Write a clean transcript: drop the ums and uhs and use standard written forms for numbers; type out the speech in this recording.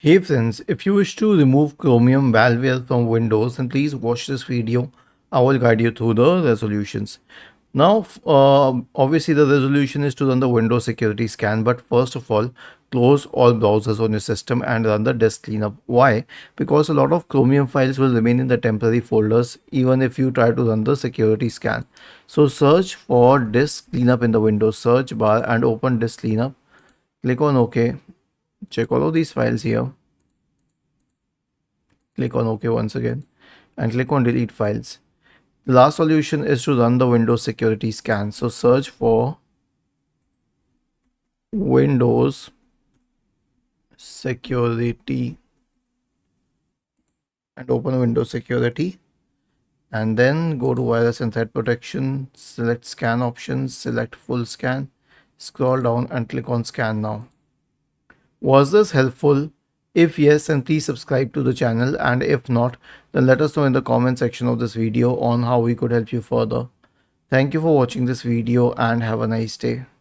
Hey friends, if you wish to remove Chromium Malware from Windows, then please watch this video. I will guide you through the resolutions. Now, obviously the resolution is to run the Windows security scan, but first of all, close all browsers on your system and run the disk cleanup. Why? Because a lot of Chromium files will remain in the temporary folders even if you try to run the security scan. So search for disk cleanup in the Windows search bar and open disk cleanup. Click on OK. Check all of these files here. Click on OK once again and click on delete files. The last solution is to run the Windows security scan. So search for Windows security and open Windows security and then go to virus and threat protection, select scan options, select full scan, scroll down and click on scan now. Was this helpful? If yes, then please subscribe to the channel, and if not, then let us know in the comment section of this video on how we could help you further. Thank you for watching this video and have a nice day.